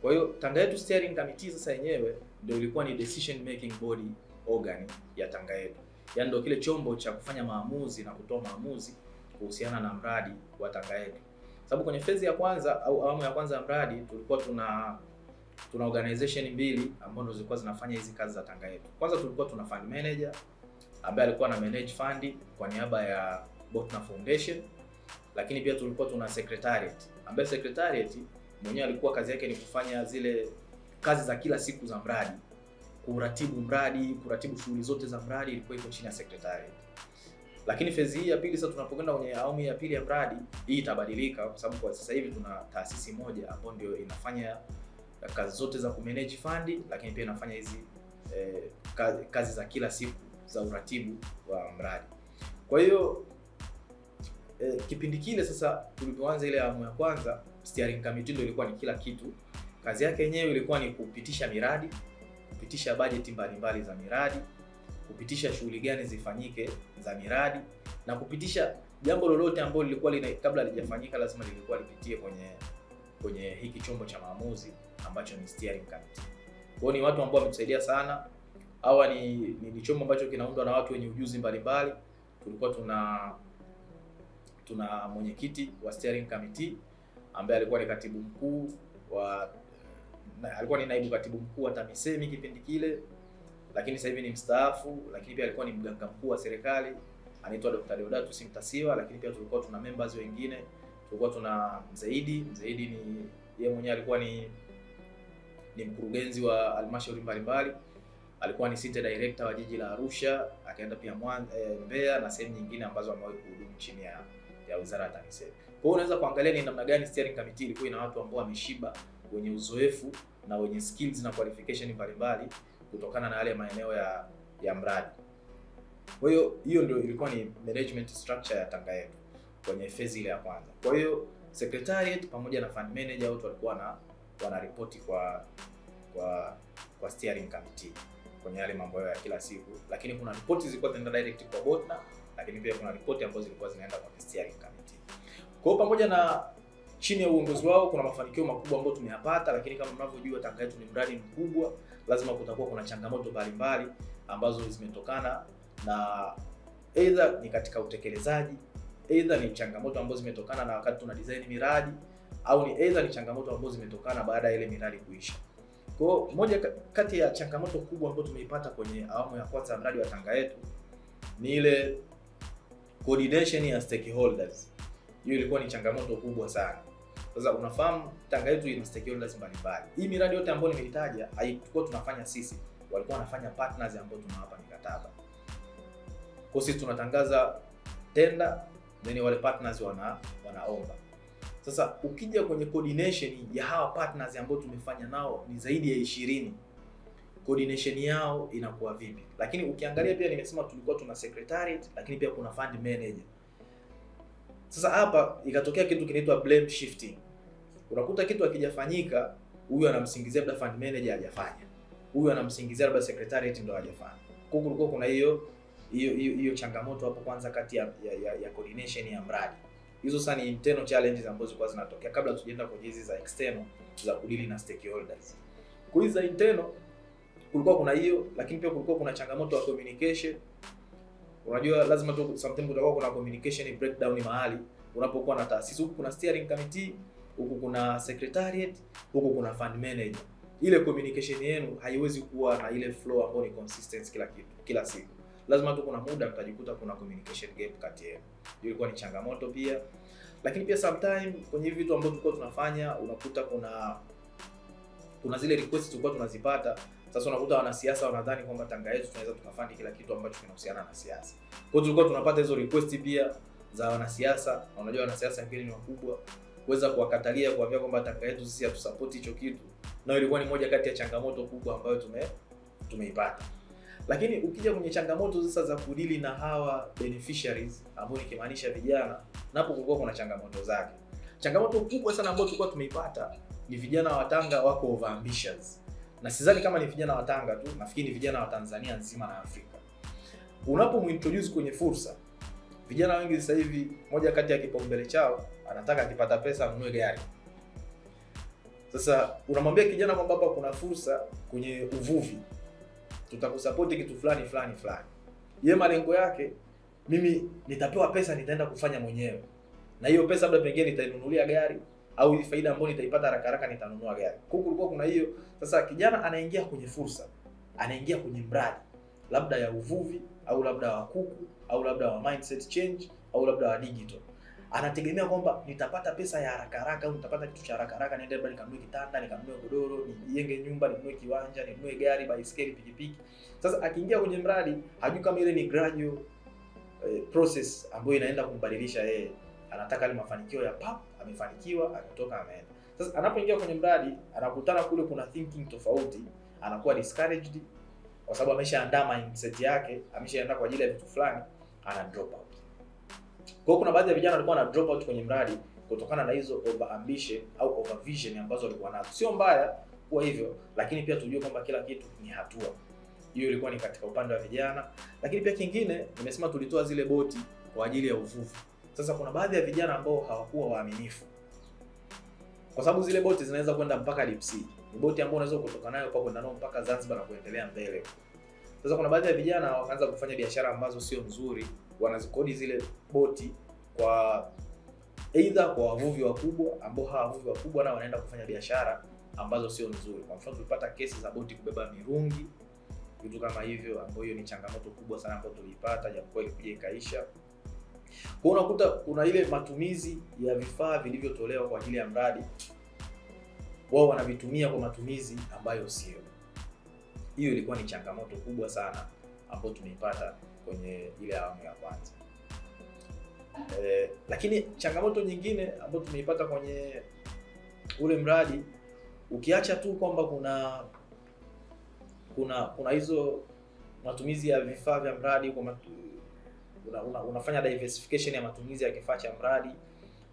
Kwa hiyo Tanga yetu steering committee sasa yenyewe ndio ilikuwa ni decision making body organ ya Tanga yetu. Yaani ndio kile chombo cha kufanya maamuzi na kutoa maamuzi kuhusiana na mradi wa Tanga yetu. Sababu kwenye phase ya kwanza au awamu ya kwanza ya mradi tulikuwa tuna organization mbili ambazo zilikuwa zinafanya hizi kazi za Tanga yetu. Kwanza tulikuwa tuna fund manager ambaye alikuwa na manage fund kwa niaba ya Botna Foundation, lakini pia tulikuwa tuna secretariat ambaye secretariat mwenyewe alikuwa kazi yake ni kufanya zile kazi za kila siku za mradi kuratibu mradi, kuratibu shughuli zote za mradi ilikuwa iko chini ya secretariat. Lakini phase hii ya pili sasa tunapokwenda kwenye awamu ya pili ya mradi, hii itabadilika kwa sababu kwa sasa hivi tuna taasisi moja ambayo ndio inafanya kazi zote za kumanage fund, lakini pia inafanya hizi kazi za kila siku za uratibu wa mradi. Kwa hiyo kipindi kile sasa tulipoanza ile awamu ya kwanza, steering committee ndio ilikuwa ni kila kitu. Kazi yake yenyewe ilikuwa ni kupitisha miradi, kupitisha bajeti mbalimbali za miradi, kupitisha shughuli gani zifanyike za miradi, na kupitisha jambo lolote ambalo lilikuwa kabla halijafanyika lazima lilikuwa lipitie kwenye hiki chombo cha maamuzi ambacho ni steering committee. Kwa hiyo ni watu ambao wametusaidia sana. Hawa ni chombo ambacho kinaundwa na watu wenye ujuzi mbalimbali. Tulikuwa tuna mwenyekiti wa steering committee ambaye alikuwa ni katibu mkuu alikuwa ni naibu katibu mkuu wa TAMISEMI kipindi kile, lakini sasa hivi ni mstaafu. Lakini pia alikuwa ni mganga mkuu wa serikali, anaitwa Dr. Deodatus Mtasiwa. Lakini pia tulikuwa tuna members wengine, tulikuwa tuna Mzaidi ni yeye mwenyewe alikuwa ni mkurugenzi wa halmashauri mbalimbali, alikuwa ni city director wa jiji la Arusha, akaenda pia Mbeya na sehemu nyingine ambazo amewahi kuhudumu chini ya wizara ya TAMISEMI. Kwa hiyo unaweza kuangalia ni namna gani steering committee ilikuwa ina watu ambao wameshiba, wenye uzoefu na wenye skills na qualification mbalimbali kutokana na yale maeneo ya mradi. Kwa hiyo ndio ilikuwa ni management structure ya Tanga yetu kwenye phase ile ya kwanza. Kwa hiyo secretariat pamoja na fund manager wote walikuwa wana report kwa steering committee kwenye yale mambo ya kila siku, lakini kuna reports zilikuwa zinaenda direct kwa botna, lakini pia kuna report ambazo zilikuwa zinaenda kwa steering committee. Kwa hiyo pamoja na chini ya uongozi wao kuna mafanikio makubwa ambayo tumeyapata, lakini kama mnavyojua Tanga yetu ni mradi mkubwa, lazima kutakuwa kuna changamoto mbalimbali ambazo zimetokana na either ni katika utekelezaji, either ni changamoto ambazo zimetokana na wakati tuna design miradi, au ni either ni changamoto ambazo zimetokana baada ya ile miradi kuisha. Kwa hiyo moja kati ya changamoto kubwa ambayo tumeipata kwenye awamu ya kwanza ya mradi wa Tanga yetu ni ile coordination ya stakeholders. Hiyo ilikuwa ni changamoto kubwa sana. Sasa unafahamu Tanga yetu ina stakeholders mbalimbali. Hii miradi yote ambayo nimeitaja haikuwa tunafanya sisi, walikuwa wanafanya partners ambao tunawapa mikataba. Kwa sisi tunatangaza tenda, then wale partners wanaomba. Sasa ukija kwenye coordination ya hawa partners ambao tumefanya nao ni zaidi ya 20, coordination yao inakuwa vipi? Lakini ukiangalia pia nimesema tulikuwa tuna secretariat, lakini pia kuna fund manager. Sasa hapa ikatokea kitu kinaitwa blame shifting. Unakuta kitu hakijafanyika, huyu anamsingizia labda fund manager hajafanya, huyu anamsingizia labda secretariat ndio hajafanya. Kwa hiyo kulikuwa kuna hiyo changamoto hapo kwanza kati ya coordination ya mradi. Hizo sasa ni internal challenges ambazo zilikuwa zinatokea kabla tujaenda kwa hizi za external za kudili na stakeholders. Kwa hizo za internal kulikuwa kuna hiyo, lakini pia kulikuwa kuna changamoto ya communication. Unajua lazima tu sometimes kutakuwa kuna communication breakdown mahali unapokuwa na taasisi. Huku kuna steering committee, huku kuna secretariat, huku kuna fund manager. Ile communication yenu haiwezi kuwa na ile flow ambayo ni consistent kila siku. Lazima tu kuna muda mtajikuta kuna communication gap kati yenu. Hiyo ilikuwa ni changamoto pia. Lakini pia sometimes kwenye hivi vitu ambavyo tulikuwa tunafanya unakuta kuna zile requests tulikuwa tunazipata. Sasa unakuta wanasiasa wanadhani kwamba Tanga yetu tunaweza tukafanya kila kitu ambacho kinahusiana na siasa. Kwa hiyo tulikuwa tunapata hizo request pia za wanasiasa. Unajua wanasiasa wengine ni wakubwa, kuweza kuwakatalia kuambia kwamba Tanga yetu sisi hatusupport hicho kitu. Na ilikuwa ni moja kati ya changamoto kubwa ambayo tumeipata. Lakini ukija kwenye changamoto sasa za kudili na hawa beneficiaries ambao nikimaanisha vijana, napo kulikuwa kuna changamoto zake. Changamoto kubwa sana ambayo tulikuwa tumeipata ni vijana wa Tanga wako over ambitious. Na sidhani kama ni vijana wa Tanga tu, nafikiri ni vijana wa Tanzania nzima na Afrika. Unapomuintroduce kwenye fursa, vijana wengi sasa hivi moja kati ya kipaumbele chao anataka akipata pesa anunue gari. Sasa unamwambia kijana kwamba hapa kuna fursa kwenye uvuvi, tutakusupport kitu fulani. Yeye malengo yake, mimi nitapewa pesa nitaenda kufanya mwenyewe. Na hiyo pesa labda pengine nitainunulia gari, au hii faida ambayo nitaipata haraka nitanunua gari. Kulikuwa kuna hiyo. Sasa kijana anaingia kwenye fursa, anaingia kwenye mradi labda ya uvuvi, au labda wa kuku, au labda wa mindset change, au labda wa digital. anategemea kwamba nitapata pesa ya haraka haraka au nitapata kitu cha haraka haraka, niende labda nikanunue kitanda, nikanunue godoro, nijenge nyumba, ninunue kiwanja, ninunue gari, baiskeli, pikipiki. Sasa akiingia kwenye mradi hajui kama ile ni gradual process ambayo inaenda kumbadilisha yeye. Anataka ile mafanikio ya pap, amefanikiwa, ametoka, ameenda. Sasa anapoingia kwenye mradi anakutana kule kuna thinking tofauti, anakuwa discouraged kwa sababu ameshaandaa mindset yake, ameshaandaa kwa ajili ya vitu fulani, ana drop out. Kwa kuna baadhi ya vijana walikuwa na drop out kwenye mradi kutokana na hizo over ambition au over vision ambazo walikuwa nazo. Sio mbaya kuwa hivyo, lakini pia tujue kwamba kila kitu ni hatua. Hiyo ilikuwa ni katika upande wa vijana, lakini pia kingine nimesema tulitoa zile boti kwa ajili ya uvuvi. Sasa kuna baadhi ya vijana ambao hawakuwa waaminifu. Kwa sababu zile boti zinaweza kwenda mpaka deep sea. Ni boti ambayo unaweza kutoka nayo kwa kwenda nayo mpaka Zanzibar na kuendelea mbele. Sasa kuna baadhi ya vijana wakaanza kufanya biashara ambazo sio nzuri, wanazikodi zile boti kwa either kwa wavuvi wakubwa ambao hawa wavuvi wakubwa nao wanaenda kufanya biashara ambazo sio nzuri. Kwa mfano tulipata kesi za boti kubeba mirungi, vitu kama hivyo, ambayo hiyo ni changamoto kubwa sana ambayo tulipata, japokuwa ilikuja ikaisha. Kwa unakuta kuna ile matumizi ya vifaa vilivyotolewa kwa ajili ya mradi, wao wanavitumia kwa matumizi ambayo sio. Hiyo ilikuwa ni changamoto kubwa sana ambayo tumeipata kwenye ile awamu ya kwanza. Lakini changamoto nyingine ambayo tumeipata kwenye ule mradi, ukiacha tu kwamba kuna hizo matumizi ya vifaa vya mradi, kwa unafanya diversification ya matumizi ya kifaa cha mradi,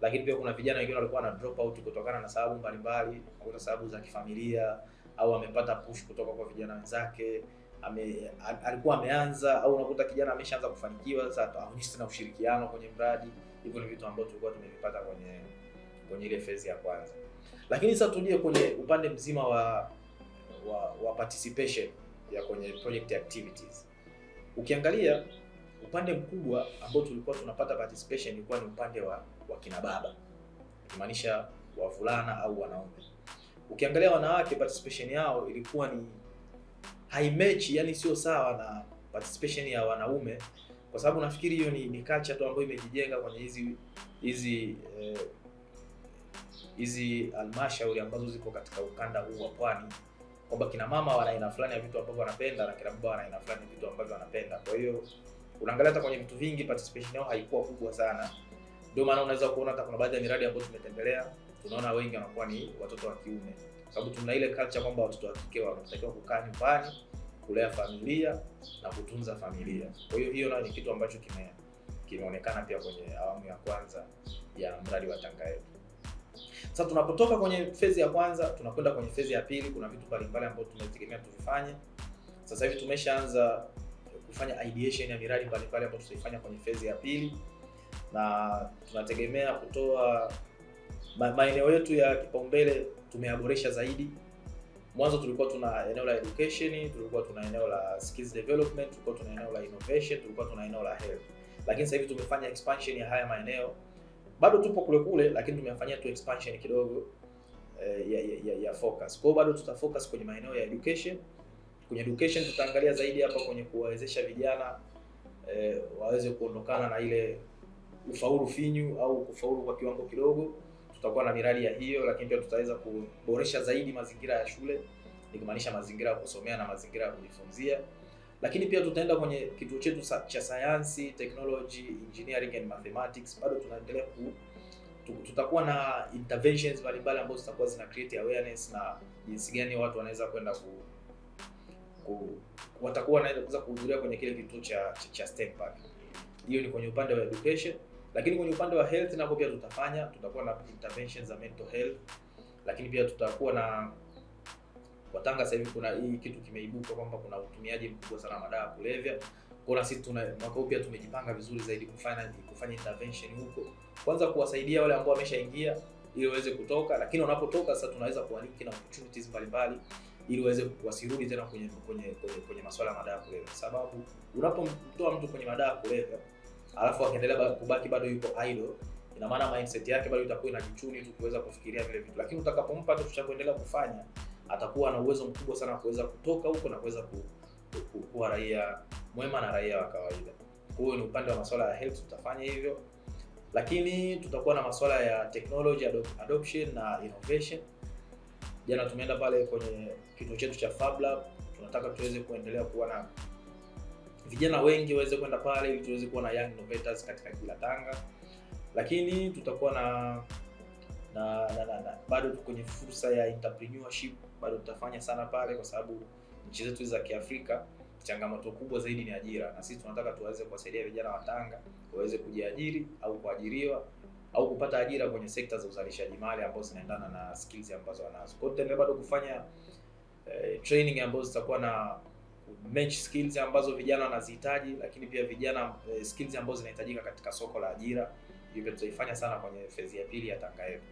lakini pia kuna vijana wengine walikuwa na drop out kutokana na sababu mbalimbali, au sababu za kifamilia, au amepata push kutoka kwa vijana wenzake, alikuwa ameanza, au unakuta kijana ameshaanza kufanikiwa, sasa haonyeshi tena ushirikiano kwenye mradi. Hivyo ni vitu ambavyo tulikuwa tumevipata kwenye ile phase ya kwanza. Lakini sasa tuje kwenye upande mzima wa participation ya kwenye project activities. Ukiangalia upande mkubwa ambao tulikuwa tunapata participation ilikuwa ni upande wa kina baba, kumaanisha wavulana au wanaume. Ukiangalia wanawake, participation yao ilikuwa ni haimechi, yani sio sawa na participation ya wanaume, kwa sababu nafikiri hiyo ni culture tu ambayo imejijenga kwenye hizi halmashauri ambazo ziko katika ukanda huu wa Pwani, kwamba kina mama wana aina fulani ya vitu ambavyo wanapenda na kina baba wana aina fulani ya vitu ambavyo wanapenda. Kwa hiyo unaangalia hata kwenye vitu vingi participation yao haikuwa kubwa sana. Ndio maana unaweza kuona hata kuna baadhi ya miradi ambayo tumetembelea, tunaona wengi wanakuwa ni watoto wa kiume, sababu tuna ile culture kwamba watoto wa kike wanatakiwa kukaa nyumbani, kulea familia na kutunza familia. Kwa hiyo hiyo nayo ni kitu ambacho kimeonekana pia kwenye awamu ya kwanza ya mradi wa Tanga Yetu. Sasa tunapotoka kwenye phase ya kwanza tunakwenda kwenye phase ya pili, kuna vitu mbalimbali ambavyo tumetegemea tuvifanye. Sasa hivi tumeshaanza kufanya ideation ya miradi mbalimbali ambayo tutaifanya kwenye phase ya pili, na tunategemea kutoa maeneo yetu ya kipaumbele tumeyaboresha zaidi. Mwanzo tulikuwa tuna eneo la education, tulikuwa tuna eneo la skills development, tulikuwa tuna eneo la innovation, tulikuwa tuna eneo la health. Lakini sasa hivi tumefanya expansion ya haya maeneo. Bado tupo kule lakini tumefanyia tu expansion kidogo ya focus. Kwa hiyo bado tutafocus kwenye maeneo ya education. Kwenye education tutaangalia zaidi hapa kwenye kuwawezesha vijana waweze kuondokana na ile ufaulu finyu au kufaulu kwa kiwango kidogo. Tutakuwa na miradi ya hiyo, lakini pia tutaweza kuboresha zaidi mazingira ya shule, nikimaanisha mazingira ya kusomea na mazingira ya kujifunzia. Lakini pia tutaenda kwenye kituo chetu cha sayansi, technology, engineering and mathematics. Bado tunaendelea tutakuwa na interventions mbalimbali ambazo zitakuwa zina create awareness na jinsi gani watu wanaweza kwenda watakuwa wanaweza kuhudhuria kwenye kile kituo cha STEM Park. Hiyo ni kwenye upande wa education. Lakini kwenye upande wa health nako pia tutakuwa na interventions za mental health. Lakini pia tutakuwa na kwa Tanga sasa hivi kuna hii kitu kimeibuka kwamba kuna utumiaji mkubwa sana wa madawa kulevya. Kwa sisi mwaka huu pia tumejipanga vizuri zaidi kufanya intervention huko. Kwanza kuwasaidia wale ambao wameshaingia ili waweze kutoka, lakini wanapotoka sasa tunaweza kuwalink na opportunities mbalimbali ili waweze wasirudi tena kwenye masuala ya madawa kulevya. Sababu unapomtoa mtu kwenye madawa kulevya alafu akaendelea kubaki bado yuko idle, ina maana mindset yake bado itakuwa inajichuni tu kuweza kufikiria vile vitu. Lakini utakapompa kitu cha kuendelea kufanya, atakuwa na uwezo mkubwa sana kuweza kutoka huko na kuweza kuwa raia mwema na raia wa kawaida. Kwa hiyo ni upande wa masuala ya health tutafanya hivyo. Lakini tutakuwa na masuala ya technology adoption na innovation. Jana tumeenda pale kwenye kituo chetu cha Fab Lab, tunataka tuweze kuendelea kuwa na vijana wengi waweze kwenda pale ili tuweze kuwa na young innovators katika jiji la Tanga. Lakini tutakuwa na bado kwenye fursa ya entrepreneurship, bado tutafanya sana pale kwa sababu nchi zetu za Kiafrika changamoto kubwa zaidi ni ajira, na sisi tunataka tuweze kuwasaidia vijana wa Tanga waweze kujiajiri au kuajiriwa au kupata ajira kwenye sekta za uzalishaji mali ambazo zinaendana na skills ambazo wanazo. Kwa hiyo tutaendelea bado kufanya training ambazo zitakuwa na match skills ambazo vijana wanazihitaji, lakini pia vijana skills ambazo zinahitajika katika soko la ajira. Hivyo tutaifanya sana kwenye phase ya pili ya Tanga yetu.